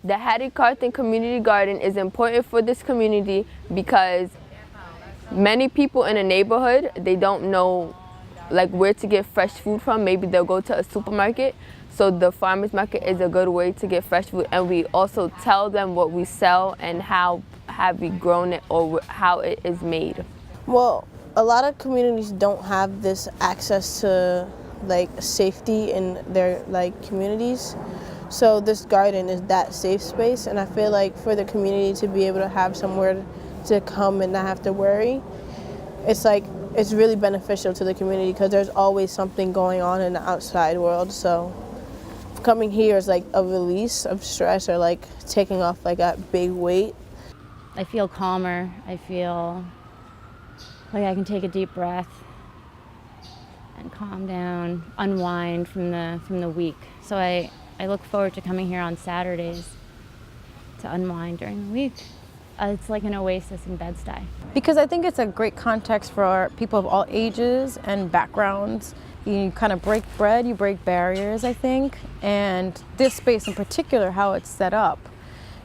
The Hattie Carthan Community Garden is important for this community because many people in the neighborhood, they don't know like where to get fresh food from. Maybe they'll go to a supermarket. So the farmers market is a good way to get fresh food, and we also tell them what we sell and how have we grown it or how it is made. Well, a lot of communities don't have this access to like safety in their like communities. So this garden is that safe space, and I feel like for the community to be able to have somewhere to come and not have to worry, it's really beneficial to the community because there's always something going on in the outside world. So coming here is like a release of stress or like taking off like that big weight. I feel calmer. I feel like I can take a deep breath and calm down, unwind from the week. So I look forward to coming here on Saturdays to unwind during the week. It's like an oasis in Bed-Stuy. Because I think it's a great context for people of all ages and backgrounds. You kind of break bread, you break barriers, I think. And this space in particular, how it's set up,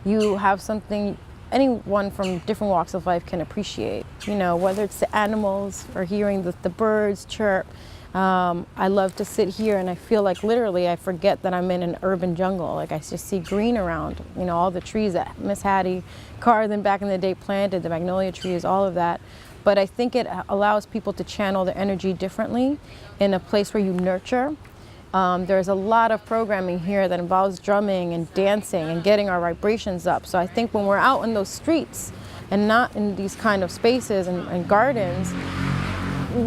you have something anyone from different walks of life can appreciate. You know, whether it's the animals or hearing the birds chirp. I love to sit here and I feel like literally I forget that I'm in an urban jungle. Like I just see green around, you know, all the trees that Miss Hattie Carthan back in the day planted, the magnolia trees, all of that. But I think it allows people to channel their energy differently in a place where you nurture. There's a lot of programming here that involves drumming and dancing and getting our vibrations up. So I think when we're out in those streets and not in these kind of spaces and gardens,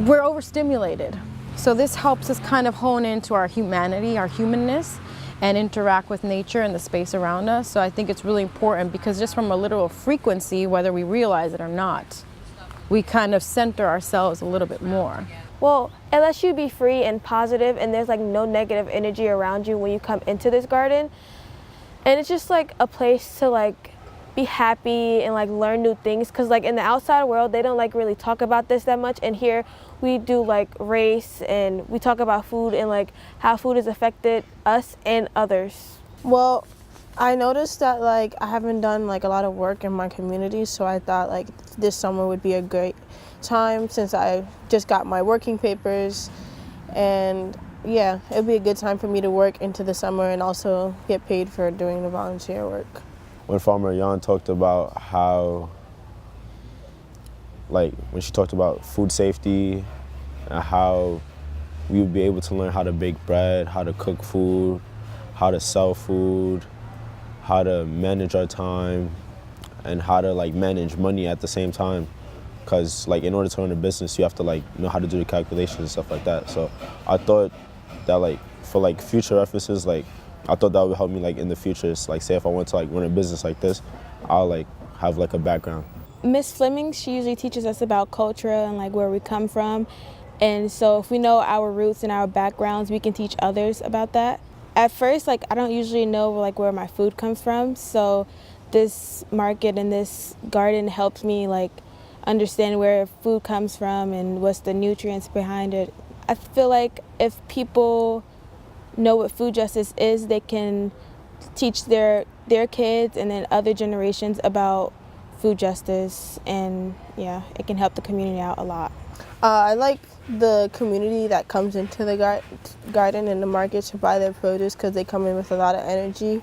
we're overstimulated. So this helps us kind of hone into our humanity, our humanness, and interact with nature and the space around us. So I think it's really important because just from a literal frequency, whether we realize it or not, we kind of center ourselves a little bit more. Well, it lets you be free and positive, and there's like no negative energy around you when you come into this garden. And it's just like a place to like be happy and like learn new things, because like in the outside world they don't like really talk about this that much, and here we do like race and we talk about food and like how food has affected us and others. Well, I noticed that like I haven't done like a lot of work in my community, so I thought like this summer would be a great time since I just got my working papers, and yeah, it'd be a good time for me to work into the summer and also get paid for doing the volunteer work. When Farmer Jan talked about how, like when she talked about food safety and how we would be able to learn how to bake bread, how to cook food, how to sell food, how to manage our time, and how to like manage money at the same time. Because like in order to run a business, you have to like know how to do the calculations and stuff like that. So I thought that like for like future references, like I thought that would help me like in the future. It's like say if I want to like run a business like this, I'll like have like a background. Miss Fleming, she usually teaches us about culture and like where we come from. And so if we know our roots and our backgrounds, we can teach others about that. At first, like I don't usually know like where my food comes from. So this market and this garden helps me like understand where food comes from and what's the nutrients behind it. I feel like if people know what food justice is, they can teach their kids and then other generations about food justice, and yeah, it can help the community out a lot. I like the community that comes into the garden and the market to buy their produce because they come in with a lot of energy,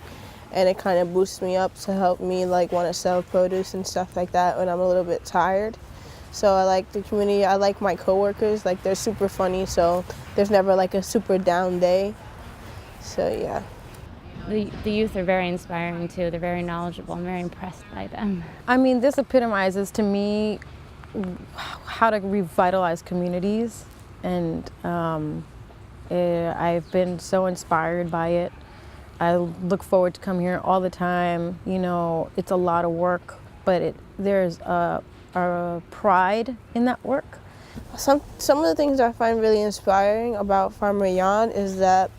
and it kind of boosts me up to help me like want to sell produce and stuff like that when I'm a little bit tired. So I like the community. I like my coworkers, like they're super funny, so there's never like a super down day. So yeah. The youth are very inspiring too. They're very knowledgeable. I'm very impressed by them. I mean, this epitomizes to me how to revitalize communities, and I've been so inspired by it. I look forward to coming here all the time. You know, it's a lot of work, but there's a pride in that work. Some of the things I find really inspiring about Farmer Jan is that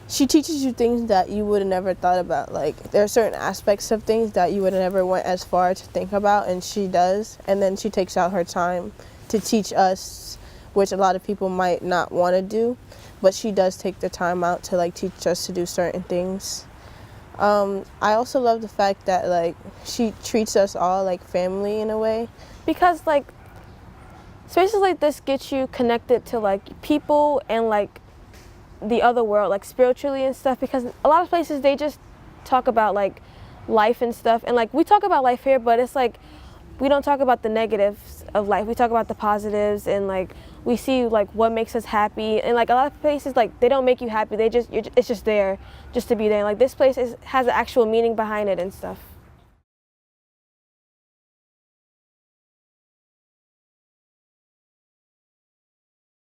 she teaches you things that you would have never thought about. Like there are certain aspects of things that you would have never went as far to think about, and she does. And then she takes out her time to teach us, which a lot of people might not want to do, but she does take the time out to like teach us to do certain things. I also love the fact that like she treats us all like family in a way. Because like spaces like this get you connected to like people and like the other world, like spiritually and stuff, because a lot of places they just talk about like life and stuff, and like we talk about life here, but it's like we don't talk about the negatives of life. We talk about the positives, and like we see like what makes us happy. And like a lot of places, like they don't make you happy, it's just there just to be there. Like this place has an actual meaning behind it and stuff.